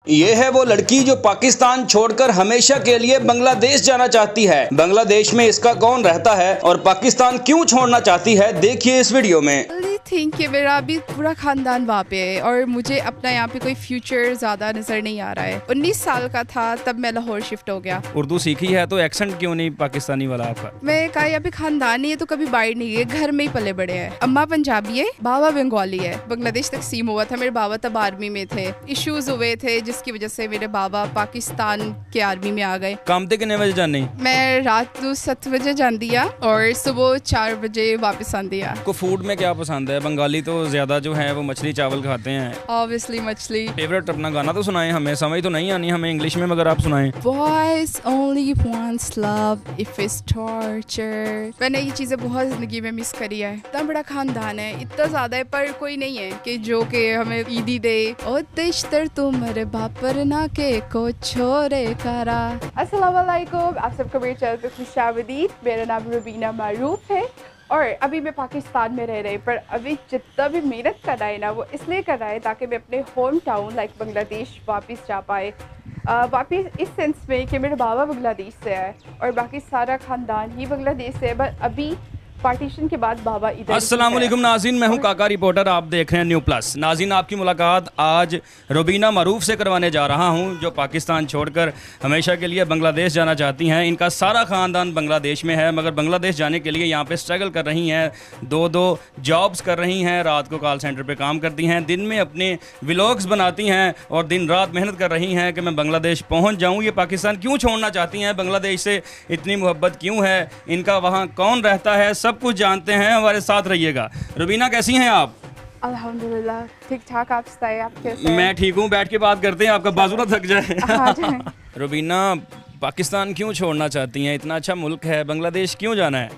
ये है वो लड़की जो पाकिस्तान छोड़कर हमेशा के लिए बांग्लादेश जाना चाहती है। बांग्लादेश में इसका कौन रहता है और पाकिस्तान क्यों छोड़ना चाहती है, देखिए इस वीडियो में। थिंक कि मेरा अभी पूरा खानदान वहाँ पे है और मुझे अपना यहाँ पे कोई फ्यूचर ज़्यादा नज़र नहीं आ रहा है। 19 साल का था तब मैं लाहौर शिफ्ट हो गया। उर्दू सीखी है तो एक्सेंट क्यों नहीं पाकिस्तानी वाला आपका? मैं कहा यहाँ पे खानदानी है तो कभी बाहर नहीं गए, घर में ही पले बड़े हैं। अम्मा पंजाबी है, बाबा बंगाली है। बांग्लादेश तकसीम हुआ था, मेरे बाबा तब आर्मी में थे। इश्यूज हुए थे जिसकी वजह से मेरे बाबा पाकिस्तान के आर्मी में आ गए। काम ते कितने बजे जाने? मैं रात को 7 बजे जाती है और सुबह 4 बजे वापस आती है। आपको फूड में क्या पसंद है? बंगाली तो ज्यादा जो है वो मछली चावल खाते हैं। ऑब्वियसली मछली। फेवरेट अपना गाना तो सुनाएं, हमें समझ तो नहीं आनी हमें इंग्लिश में, मगर आप सुनाएं। Boys only wants love if it's torture। मैंने ये चीज़ें बहुत ज़िंदगी में मिस करी है। इतना बड़ा खानदान है, इतना ज़्यादा है, पर कोई नहीं है कि जो के हमें ईदी दे। ओ तिश्तर तुम्हारे बापर ना के को छोरे करा। अस्सलाम वालेकुम, आप सबको मेरे चैनल पे खुशामदीद। मेरा नाम रुबीना मारूफ है और अभी मैं पाकिस्तान में रह रही, पर अभी जितना भी मेहनत कर रहा है ना वो इसलिए कर रहा है ताकि मैं अपने होम टाउन लाइक बांग्लादेश वापस जा पाए। वापस इस सेंस में कि मेरे बाबा बांग्लादेश से है और बाकी सारा ख़ानदान ही बांग्लादेश से है, बट अभी पार्टीशन के बाद बाबा इधर। अस्सलाम वालेकुम नाज़रीन, मैं हूं काका रिपोर्टर, आप देख रहे हैं न्यू प्लस। नाज़रीन, आपकी मुलाकात आज रुबीना मारूफ से करवाने जा रहा हूं, जो पाकिस्तान छोड़कर हमेशा के लिए बांग्लादेश जाना चाहती हैं। इनका सारा ख़ानदान बांग्लादेश में है, मगर बांग्लादेश जाने के लिए यहाँ पे स्ट्रगल कर रही हैं। दो जॉब्स कर रही हैं, रात को कॉल सेंटर पर काम करती हैं, दिन में अपने व्लॉग्स बनाती हैं और दिन रात मेहनत कर रही हैं कि मैं बांग्लादेश पहुँच जाऊँ। ये पाकिस्तान क्यों छोड़ना चाहती हैं, बांग्लादेश से इतनी मोहब्बत क्यों है, इनका वहाँ कौन रहता है, सब कुछ जानते हैं। हमारे साथ रहिएगा। रुबीना, कैसी हैं आप? अल्हम्दुलिल्लाह ठीक ठाक, आप बताइए आप कैसे हैं? मैं ठीक हूँ, बैठ के बात करते हैं, आपका बाजू ना थक जाए। हाँ, रुबीना, पाकिस्तान क्यों छोड़ना चाहती हैं? इतना अच्छा मुल्क है, बांग्लादेश क्यों जाना है?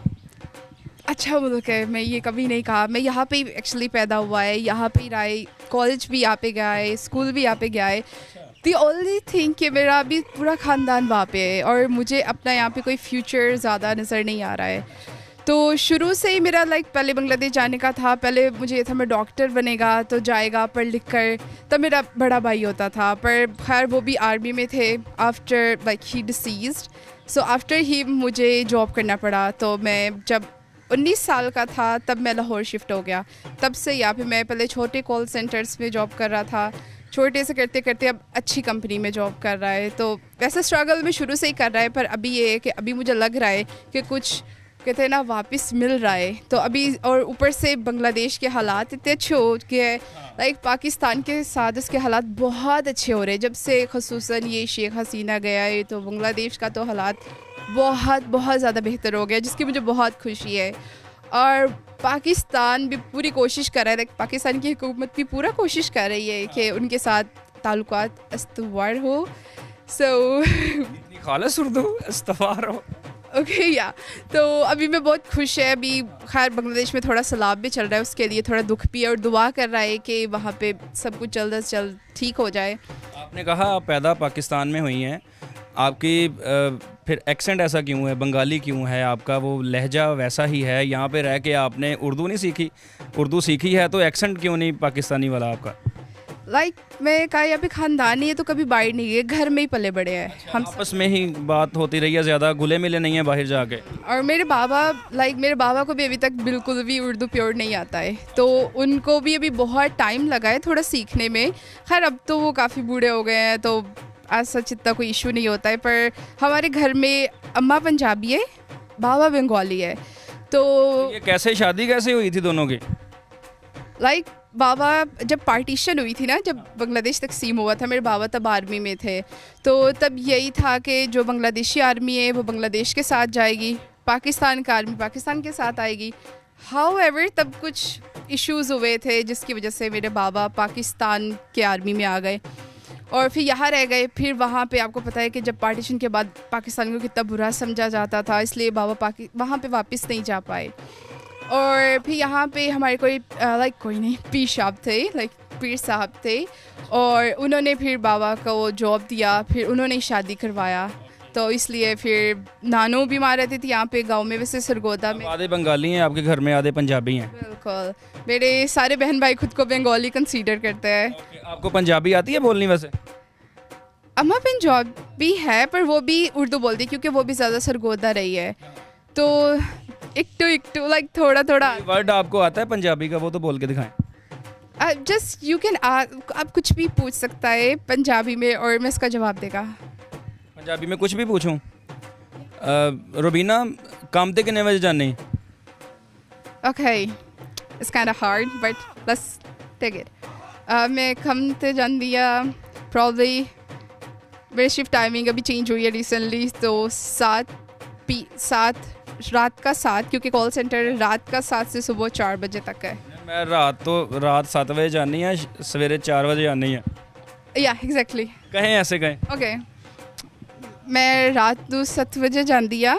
अच्छा मुल्क है, मैं ये कभी नहीं कहा। मैं यहाँ पे एक्चुअली पैदा हुआ है, यहाँ पे ही रहा है, कॉलेज भी यहाँ पे गया है, स्कूल भी यहाँ पे गया है। दी ओनली थिंग कि मेरा अभी पूरा ख़ानदान वहाँ पे है और मुझे अपना यहाँ पे कोई फ्यूचर ज़्यादा नज़र नहीं आ रहा है। तो शुरू से ही मेरा पहले बांग्लादेश जाने का था। पहले मुझे ये था मैं डॉक्टर बनेगा तो जाएगा पढ़ लिख कर, तब मेरा बड़ा भाई होता था, पर खैर वो भी आर्मी में थे। After he deceased, so after he मुझे जॉब करना पड़ा। तो मैं जब 19 साल का था तब मैं लाहौर शिफ्ट हो गया। तब से यहाँ पे मैं पहले छोटे कॉल सेंटर्स में जॉब कर रहा था, छोटे से करते करते अब अच्छी कंपनी में जॉब कर रहा है। तो वैसे स्ट्रगल में शुरू से ही कर रहा है, पर अभी ये है कि अभी मुझे लग रहा है कि कुछ कहते हैं ना वापस मिल रहा है। तो अभी और ऊपर से बांग्लादेश के हालात इतने अच्छे हो गए, पाकिस्तान के साथ इसके हालात बहुत अच्छे हो रहे हैं। जब से ख़ुसूसन ये शेख हसीना गया है तो बांग्लादेश का तो हालात बहुत ज़्यादा बेहतर हो गया, जिसकी मुझे बहुत खुशी है। और पाकिस्तान भी पूरी कोशिश कर रहा है, पाकिस्तान की हुकूमत भी पूरा कोशिश कर रही है कि उनके साथ ताल्लुकात इस्तवार हो। सो खालिस उर्दू इस्तवार हो। ओके या तो अभी मैं बहुत खुश है। अभी खैर बांग्लादेश में थोड़ा सैलाब भी चल रहा है, उसके लिए थोड़ा दुख भी है और दुआ कर रहा है कि वहाँ पे सब कुछ जल्द से जल्द ठीक हो जाए। आपने कहा आप पैदा पाकिस्तान में हुई हैं, आपकी फिर एक्सेंट ऐसा क्यों है, बंगाली क्यों है, आपका वो लहजा वैसा ही है? यहाँ पे रह के आपने उर्दू नहीं सीखी? उर्दू सीखी है तो एक्सेंट क्यों नहीं पाकिस्तानी वाला आपका? मैं कहा यहाँ पे खानदानी है तो कभी बाहर नहीं गए, घर में ही पले बड़े हैं। हम आपस में ही बात होती रही है, ज़्यादा घुले मिले नहीं है बाहर जाके? और मेरे बाबा को भी अभी तक बिल्कुल भी उर्दू प्योर नहीं आता है, तो उनको भी अभी बहुत टाइम लगा है थोड़ा सीखने में। खैर अब तो वो काफ़ी बूढ़े हो गए हैं तो आज सच इतना कोई इशू नहीं होता है। पर हमारे घर में अम्मा पंजाबी है, बाबा बंगाली है। तो ये कैसे शादी कैसे हुई थी दोनों की? बाबा जब पार्टीशन हुई थी ना, जब बांग्लादेश तकसीम हुआ था, मेरे बाबा तब आर्मी में थे, तो तब यही था कि जो बांग्लादेशी आर्मी है वो बांग्लादेश के साथ जाएगी, पाकिस्तान का आर्मी पाकिस्तान के साथ आएगी। हाउएवर तब कुछ इश्यूज़ हुए थे जिसकी वजह से मेरे बाबा पाकिस्तान के आर्मी में आ गए और फिर यहाँ रह गए। फिर वहाँ पे आपको पता है कि जब पार्टीशन के बाद पाकिस्तान को कितना बुरा समझा जाता था, इसलिए बाबा वहाँ पे वापस नहीं जा पाए। और फिर यहाँ पे हमारे कोई नहीं पीर साहब थे, पीर साहब थे, और उन्होंने फिर बाबा को जॉब दिया, फिर उन्होंने शादी करवाया। तो इसलिए फिर नानू बीमार रहती थी यहाँ पे गांव में, वैसे सरगोदा में। आधे बंगाली हैं आपके घर में, आधे पंजाबी हैं? बिल्कुल, मेरे सारे बहन भाई खुद को बंगाली कंसीडर करते हैं। आपको पंजाबी आती है बोलनी? वैसे अम्मा पंजाबी है पर वो भी उर्दू बोलती है क्योंकि वो भी ज़्यादा सरगोदा रही है, तो इक्टू लाइक थोड़ा थोड़ा। वर्ड आपको आता है पंजाबी का, वो तो बोल के दिखाएं। जस्ट यू कैन आप कुछ भी पूछ सकता है पंजाबी में और मैं इसका जवाब देगा। पंजाबी में कुछ भी पूछूं? रुबीना काम ते कितने बजे जाने? Okay, it's kind of hard, but let's take it. मैं कम ते जाती है probably, मेरी शिफ्ट टाइमिंग अभी चेंज हुई है रिसेंटली, तो 7 रात का 7, क्योंकि कॉल सेंटर रात का 7 से सुबह 4 बजे तक है। मैं रात 7 बजे जानी है, सवेरे 4 बजे आनी है। या एग्जैक्टली। कहें ऐसे कहें। ओके, मैं रात को 7 बजे जाती है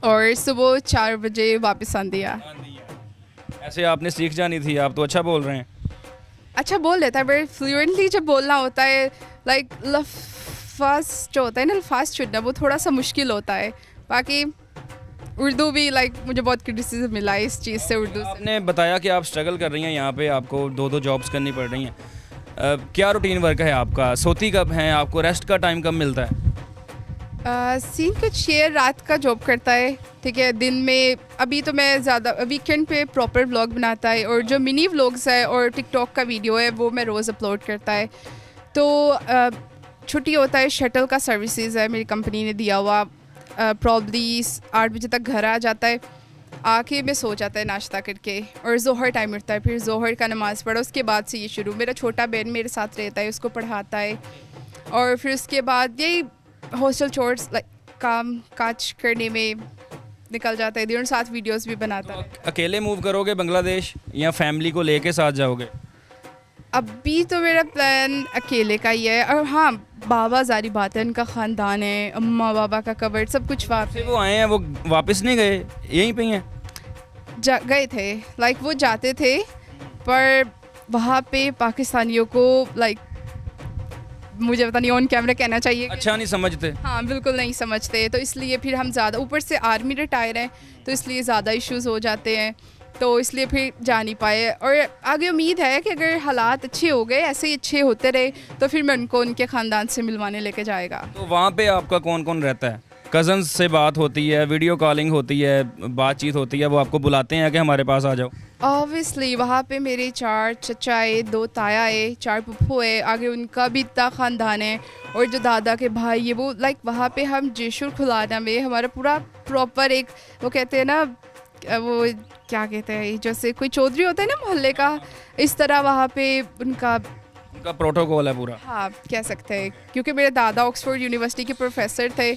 और सुबह 4 बजे वापस आती है। ऐसे आपने सीख जानी थी, आप तो अच्छा बोल रहे हैं। अच्छा बोल लेता है बट फ्लुएंटली जब बोलना होता है, लाइक लफ्ज़ जो होता है ना, अल्फाज चुनना वो थोड़ा सा मुश्किल होता है। बाकी उर्दू भी लाइक मुझे बहुत क्रिटिसिज्म मिला है इस चीज़ से, उर्दू से। आपने बताया कि आप स्ट्रगल कर रही हैं यहाँ पे, आपको 2 जॉब्स करनी पड़ रही हैं। क्या रूटीन वर्क है आपका? सोती कब हैं? आपको रेस्ट का टाइम कब मिलता है? सीन कुछ ये रात का जॉब करता है, ठीक है। दिन में अभी तो मैं ज़्यादा वीकेंड पे प्रॉपर व्लॉग बनाता है, और जो मिनी व्लॉग्स है और टिकटॉक का वीडियो है वो मैं रोज़ अपलोड करता है। तो छुट्टी होता है, शटल का सर्विसेज है मेरी कंपनी ने दिया हुआ, प्रॉब्ली 8 बजे तक घर आ जाता है, आके मैं सो जाता है नाश्ता करके, और जोहर टाइम उठता है, फिर जोहर का नमाज़ पढ़ा, उसके बाद से ये शुरू। मेरा छोटा बहन मेरे साथ रहता है, उसको पढ़ाता है, और फिर उसके बाद यही हॉस्टल चोर्स लाइक काम काज करने में निकल जाता है दिन, और साथ वीडियोस भी बनाता है। अकेले मूव करोगे बांग्लादेश या फैमिली को लेके साथ जाओगे? अभी तो मेरा प्लान अकेले का ही है, और हाँ बाबा जारी बात है, उनका ख़ानदान है, अम्मा बाबा का कबर सब कुछ वहाँ पे। वो आए हैं, वो वापस नहीं गए, यहीं पे ही हैं? गए थे, लाइक वो जाते थे पर वहाँ पे पाकिस्तानियों को लाइक मुझे पता नहीं ऑन कैमरा कहना चाहिए, अच्छा नहीं समझते। हाँ बिल्कुल नहीं समझते, तो इसलिए फिर हम ज़्यादा, ऊपर से आर्मी रिटायर हैं तो इसलिए ज़्यादा इश्यूज़ हो जाते हैं, तो इसलिए फिर जा नहीं पाए। और आगे उम्मीद है कि अगर हालात अच्छे हो गए, ऐसे ही अच्छे होते रहे, तो फिर मैं उनको उनके ख़ानदान से मिलवाने लेके जाएगा। तो वहाँ पे आपका कौन कौन रहता है? कज़न्स से बात होती है, वीडियो कॉलिंग होती है, बातचीत होती है, वो आपको बुलाते हैं कि हमारे पास आ जाओ? ऑब्वियसली वहाँ पे मेरे 4 चचा है, 2 ताया है, 4 पुप्पो है, आगे उनका भी इतना ख़ानदान है, और जो दादा के भाई है वो लाइक वहाँ पे हम जेशुर खुलाना में हमारा पूरा प्रॉपर एक, वो कहते हैं ना, वो क्या कहते हैं, जैसे कोई चौधरी होता है ना मोहल्ले का, इस तरह वहाँ पे उनका प्रोटोकॉल है पूरा। हाँ कह सकते हैं, क्योंकि मेरे दादा ऑक्सफोर्ड यूनिवर्सिटी के प्रोफेसर थे,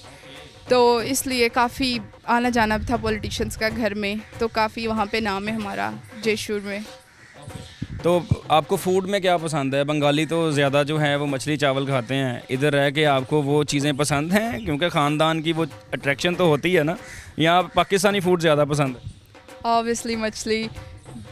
तो इसलिए काफ़ी आना जाना था पॉलिटिशियंस का घर में, तो काफ़ी वहाँ पे नाम है हमारा जेशुर में। तो आपको फूड में क्या पसंद है? बंगाली तो ज़्यादा जो है वो मछली चावल खाते हैं, इधर रह के आपको वो चीज़ें पसंद हैं क्योंकि ख़ानदान की वो अट्रैक्शन तो होती है ना, यहाँ पाकिस्तानी फूड ज़्यादा पसंद है? ऑब्वियसली मछली,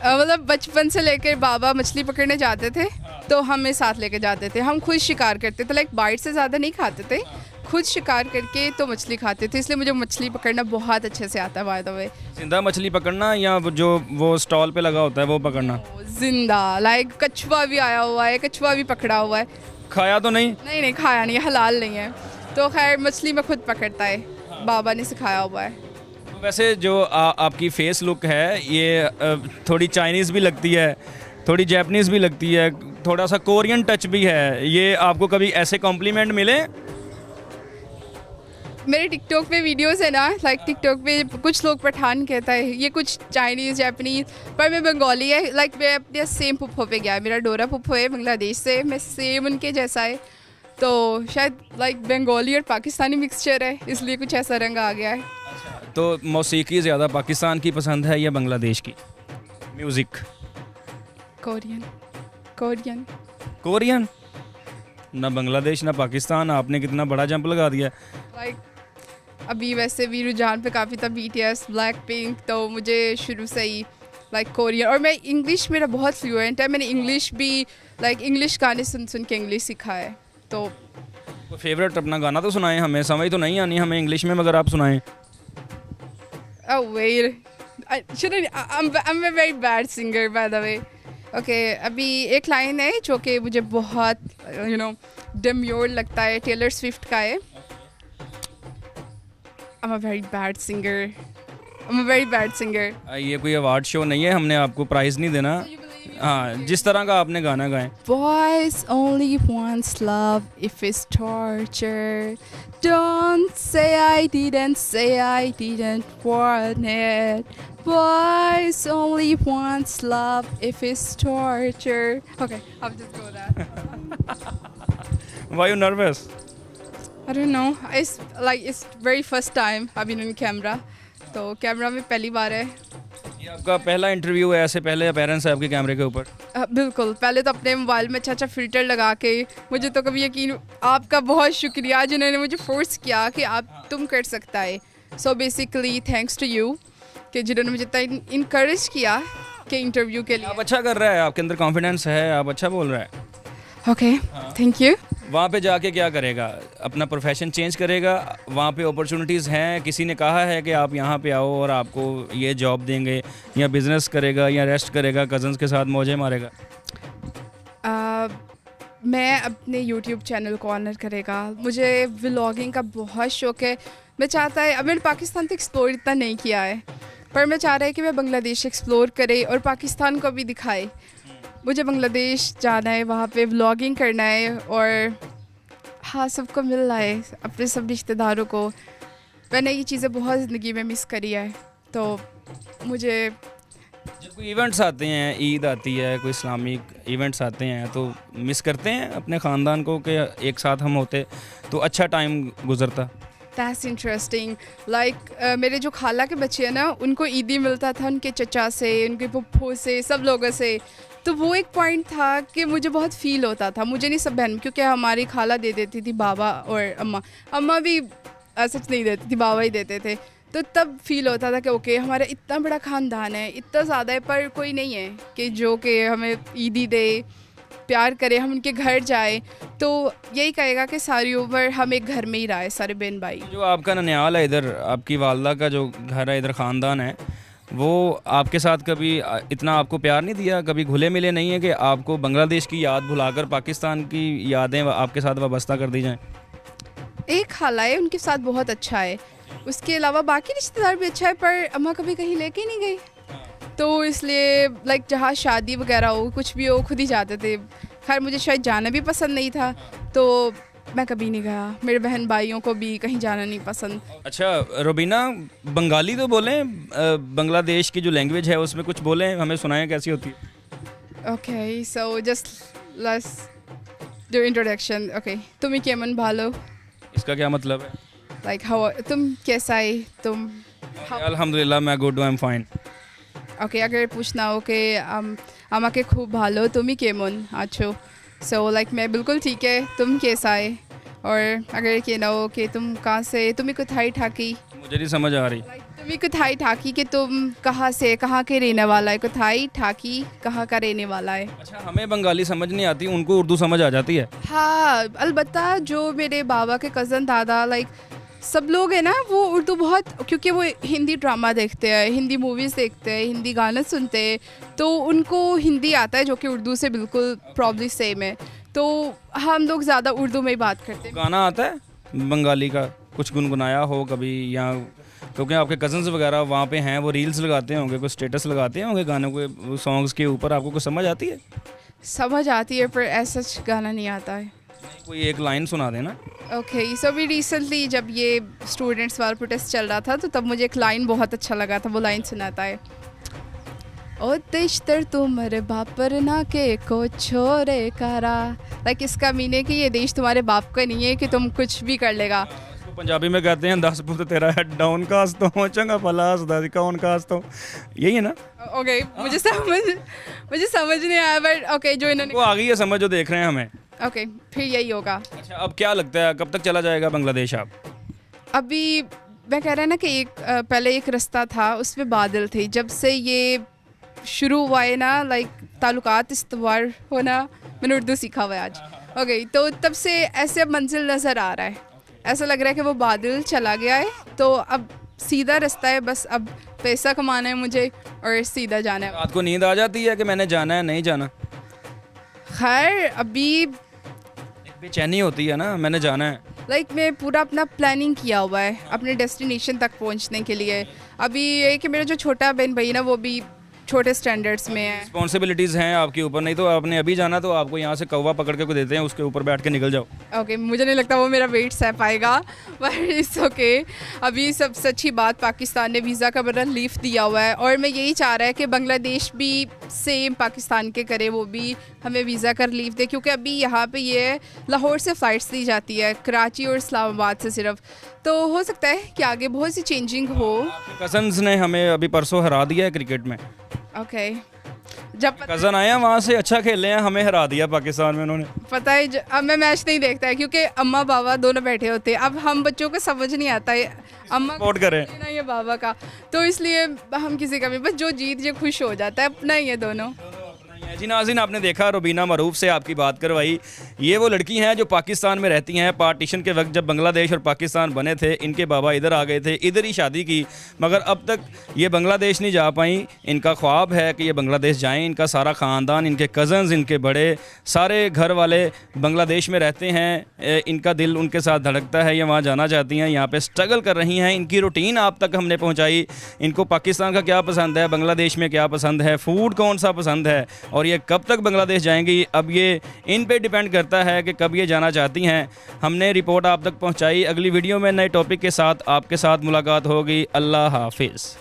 मतलब बचपन से लेकर बाबा मछली पकड़ने जाते थे तो हमें साथ लेके जाते थे, हम खुद शिकार करते थे, लाइक बाइट से ज़्यादा नहीं खाते थे, खुद शिकार करके तो मछली खाते थे, इसलिए मुझे मछली पकड़ना बहुत अच्छे से आता है। बाय द वे, जिंदा मछली पकड़ना या जो वो स्टॉल पे लगा होता है वो पकड़ना? जिंदा, लाइक कछुआ भी आया हुआ है, कछुआ भी पकड़ा हुआ है। खाया तो नहीं? नहीं खाया नहीं, हलाल नहीं है, तो खैर मछली में खुद पकड़ता है, बाबा ने सिखाया हुआ है। तो वैसे जो आपकी फेस लुक है ये थोड़ी चाइनीज़ भी लगती है, थोड़ी जैपनीज़ भी लगती है, थोड़ा सा कोरियन टच भी है, ये आपको कभी ऐसे कॉम्प्लीमेंट मिले? मेरे टिकटॉक पे वीडियोस है ना, लाइक टिकटॉक पे कुछ लोग पठान कहता है, ये कुछ चाइनीज़ जापानीज़, पर मैं बंगाली है, लाइक मैं अपने सेम पुप्पो पे गया, मेरा डोरा पुप्पो है बांग्लादेश से, मैं सेम उनके जैसा है, तो शायद लाइक बंगाली और पाकिस्तानी मिक्सचर है, इसलिए कुछ ऐसा रंग आ गया है। तो मौसीकी ज़्यादा पाकिस्तान की पसंद है या बांग्लादेश की म्यूज़िक? कोरियन। Korean Korean? ना बांग्लादेश ना पाकिस्तान, आपने कितना बड़ा जंप लगा दिया। लाइक अभी वैसे भी रुझान पे काफ़ी था BTS, ब्लैक पिंक, तो मुझे शुरू से ही लाइक कोरियन, और मैं इंग्लिश मेरा बहुत फ्लुएंट है, मैंने इंग्लिश भी लाइक इंग्लिश गाने सुन सुन के इंग्लिश सीखा है। तो फेवरेट अपना गाना तो सुनाएं, हमें समझ तो नहीं आनी हमें इंग्लिश में, मगर आप सुनाएं। Oh wait, I'm a very bad singer by the way. Okay, अभी एक लाइन है जो कि मुझे बहुत डेम्योर लगता है, टेलर स्विफ्ट का है। I'm a very bad singer. I'm a very bad singer. ये कोई अवार्ड शो नहीं है, हमने आपको प्राइज़ नहीं देना। हाँ, जिस तरह का आपने गाना गाएं। Boys only wants love if it's torture. Don't say I didn't want it. Boys only wants love if it's torture. Okay, I'll just go that. Why you nervous? I don't know. It's very first time I've been on camera. तो camera में पहली बार है। ये आपका पहला interview है, ऐसे पहले अपीयरेंस है आपके कैमरे के ऊपर? बिल्कुल, पहले तो अपने मोबाइल में अच्छा फ़िल्टर लगा के, मुझे तो कभी यकीन, आपका बहुत शुक्रिया जिन्होंने मुझे फोर्स किया कि आप तुम कर सकता है। So basically thanks to you कि जिन्होंने मुझे इतना इनकरेज किया कि इंटरव्यू के लिए। आप अच्छा कर रहा है, आपके अंदर कॉन्फिडेंस है, आप अच्छा बोल रहा है। Okay, thank you. वहाँ पे जाके क्या करेगा? अपना प्रोफेशन चेंज करेगा? वहाँ पे अपॉर्चुनिटीज़ हैं? किसी ने कहा है कि आप यहाँ पे आओ और आपको ये जॉब देंगे, या बिज़नेस करेगा, या रेस्ट करेगा, कज़न्स के साथ मौजे मारेगा? मैं अपने YouTube चैनल को ऑनर करेगा। मुझे व्लॉगिंग का बहुत शौक़ है। मैं चाहता है, अब मैंने पाकिस्तान तो एक्सप्लोर इतना नहीं किया है, पर मैं चाह रहा है कि मैं बांग्लादेश एक्सप्लोर करे और पाकिस्तान को भी दिखाए। मुझे बांग्लादेश जाना है, वहाँ पे व्लॉगिंग करना है और हाँ, सबको मिलना है, अपने सब रिश्तेदारों को। मैंने ये चीज़ें बहुत ज़िंदगी में मिस करी है, तो मुझे जब कोई इवेंट्स आते हैं, ईद आती है, कोई इस्लामिक इवेंट्स आते हैं, तो मिस करते हैं अपने ख़ानदान को कि एक साथ हम होते तो अच्छा टाइम गुजरता? That's interesting. लाइक मेरे जो खाला के बच्चे हैं ना, उनको ईदी मिलता था उनके चचा से, उनके पप्पो से, सब लोगों से। तो वो एक पॉइंट था कि मुझे बहुत फ़ील होता था, मुझे नहीं, सब बहन, क्योंकि हमारी खाला दे देती थी, बाबा और अम्मा भी सच नहीं देती थी, बाबा ही देते थे। तो तब फील होता था कि ओके, हमारा इतना बड़ा ख़ानदान है, इतना ज़्यादा है, पर कोई नहीं है कि जो कि हमें ईदी दे, प्यार करे, हम उनके घर जाए। तो यही कहेगा कि सारी उम्र हम एक घर में ही रहे, सारे बहन भाई। जो आपका ननियाल है इधर, आपकी वालदा का जो घर है इधर, ख़ानदान है, वो आपके साथ कभी इतना आपको प्यार नहीं दिया? कभी घुले मिले नहीं है कि आपको बांग्लादेश की याद भुलाकर पाकिस्तान की यादें आपके साथ वाबस्ता कर दी जाएं? एक खाला है, उनके साथ बहुत अच्छा है, उसके अलावा बाकी रिश्तेदार भी अच्छा है, पर अम्मा कभी कहीं लेके ही नहीं गई। तो इसलिए लाइक जहाँ शादी वगैरह हो, कुछ भी हो, खुद ही जाते थे। खैर मुझे शायद जाना भी पसंद नहीं था, तो मैं कभी नहीं गया। मेरे बहन भाइयों को भी कहीं जाना नहीं पसंद। अच्छा रुबीना, बंगाली तो बोलें, बांग्लादेश की जो लैंग्वेज है उसमें कुछ बोलें, हमें सुनाएं कैसी होती है? Okay, so just let's do introduction. Okay, तुम केमन भालो? इसका क्या मतलब है? लाइक हाउ, तुम कैसा है, तुम? अल्हम्दुलिल्लाह मैं good, I am fine. Okay, अगर पूछना हो कि আমাকে खूब भालो, तुम ही केमन आछो, सो लाइक मैं बिल्कुल ठीक है, तुम कैसा है? और अगर कहना हो कि तुम कहाँ से, तुम्हें कुथाई ठाकी, मुझे नहीं समझ आ रही। तुम्हें कुथाई ठाकी कि तुम कहाँ से, कहाँ के रहने वाला है, कुथाई ठाकी कहाँ का रहने वाला है। अच्छा, हमें बंगाली समझ नहीं आती, उनको उर्दू समझ आ जाती है? हाँ, अलबत्ता जो मेरे बाबा के कज़न, दादा, लाइक सब लोग हैं ना, वो उर्दू बहुत, क्योंकि वो हिंदी ड्रामा देखते हैं, हिंदी मूवीज़ देखते हैं, हिंदी गाने सुनते हैं, तो उनको हिंदी आता है, जो कि उर्दू से बिल्कुल प्रॉब्ली सेम है। तो हम लोग ज़्यादा उर्दू में ही बात करते हैं। गाना आता है बंगाली का, कुछ गुनगुनाया हो कभी? या क्योंकि आपके कज़न्स वगैरह वहाँ पे हैं, वो रील्स लगाते होंगे, कुछ स्टेटस लगाते होंगे गानों के, सॉन्ग्स के ऊपर, आपको कुछ समझ आती है? समझ आती है, पर ऐसा गाना नहीं आता है। कोई एक लाइन सुना देना। ओके, सो अभी रिसेंटली जब ये स्टूडेंट्स वाला प्रोटेस्ट चल रहा था, तो तब मुझे एक लाइन बहुत अच्छा लगा था, वो लाइन सुनाता है, ओ देशतर तुम्हारे बापर ना के को छोरे करा। लाइक इसका मीनिंग है कि ये देश तुम्हारे बाप का नहीं है कि तुम कुछ भी कर लेगा। इसको पंजाबी में कहते हैं 10 पुत तेरा हेड डाउन कास्ट हो, चंगा पलास दादी कौन कास्ट हो, यही है ना? ओके, मुझे समझ नहीं आया, बट ओके, जो इन्होंने, वो आ गई है समझ, जो देख रहे हैं हमें। ओके, फिर यही होगा। अच्छा, अब क्या लगता है कब तक चला जाएगा बांग्लादेश? आप अभी मैं कह रहा है ना कि पहले एक रास्ता था, उसमें बादल थे, जब से ये शुरू हुआ है ना, लाइक ताल्लुकात इस्तवार होना, मैंने उर्दू सीखा हुआ है आज। ओके, तो तब से ऐसे अब मंजिल नज़र आ रहा है, ऐसा लग रहा है कि वो बादल चला गया है, तो अब सीधा रास्ता है, बस अब पैसा कमाना है मुझे और सीधा जाना है। रात को नींद आ जाती है कि मैंने जाना है, नहीं जाना? खैर अभी बेचैनी होती है ना, मैंने जाना है। लाइक मैं पूरा अपना प्लानिंग किया हुआ है अपने डेस्टिनेशन तक पहुंचने के लिए। अभी ये कि मेरा जो छोटा बहन भाई ना वो भी छोटे स्टैंडर्ड्स में है। रिस्पॉन्सिबिलिटीज़ हैं आपके ऊपर, नहीं तो आपने अभी जाना तो आपको यहाँ से कौवा पकड़ के को देते हैं, उसके ऊपर बैठ के निकल जाओ। ओके मुझे नहीं लगता वो मेरा वेट सह पाएगा, बट इट्स ओके। अभी सबसे अच्छी बात पाकिस्तान ने वीज़ा का बड़ा रिलीफ दिया हुआ है और मैं यही चाह रहा है कि बांग्लादेश भी सेम पाकिस्तान के करे, वो भी हमें वीज़ा का रिलीफ दे, क्योंकि अभी यहाँ पे ये लाहौर से फ़्लाइट्स दी जाती है, कराची और इस्लामाबाद से सिर्फ। तो हो सकता है कि आगे बहुत सी चेंजिंग हो। कज़न्स ने हमें अभी परसों हरा दिया है क्रिकेट में। ओके जब कज़न आए हैं वहाँ से, अच्छा खेले हैं, हमें हरा दिया पाकिस्तान में उन्होंने। पता है अब मैं मैच नहीं देखता है क्योंकि अम्मा बाबा दोनों बैठे होते हैं। अब हम बच्चों को समझ नहीं आता है अम्मा सपोर्ट करें ना ये बाबा का, तो इसलिए हम किसी का भी बस जो जीत जे खुश हो जाता है, अपना ही है दोनों। जी नाज़रीन, आपने देखा रुबीना मरूफ से आपकी बात करवाई। ये वो लड़की हैं जो पाकिस्तान में रहती हैं। पार्टीशन के वक्त जब बांग्लादेश और पाकिस्तान बने थे, इनके बाबा इधर आ गए थे, इधर ही शादी की, मगर अब तक ये बांग्लादेश नहीं जा पाई। इनका ख्वाब है कि ये बांग्लादेश जाएं। इनका सारा ख़ानदान, इनके कज़न्स, इनके बड़े सारे घर वाले बांग्लादेश में रहते हैं। इनका दिल उनके साथ धड़कता है, ये वहाँ जाना चाहती हैं, यहाँ पर स्ट्रगल कर रही हैं। इनकी रूटीन आप तक हमने पहुँचाई। इनको पाकिस्तान का क्या पसंद है, बांग्लादेश में क्या पसंद है, फूड कौन सा पसंद है और ये कब तक बांग्लादेश जाएंगी, अब ये इन पे डिपेंड करता है कि कब ये जाना चाहती हैं। हमने रिपोर्ट आप तक पहुंचाई। अगली वीडियो में नए टॉपिक के साथ आपके साथ मुलाकात होगी। अल्लाह हाफिज़।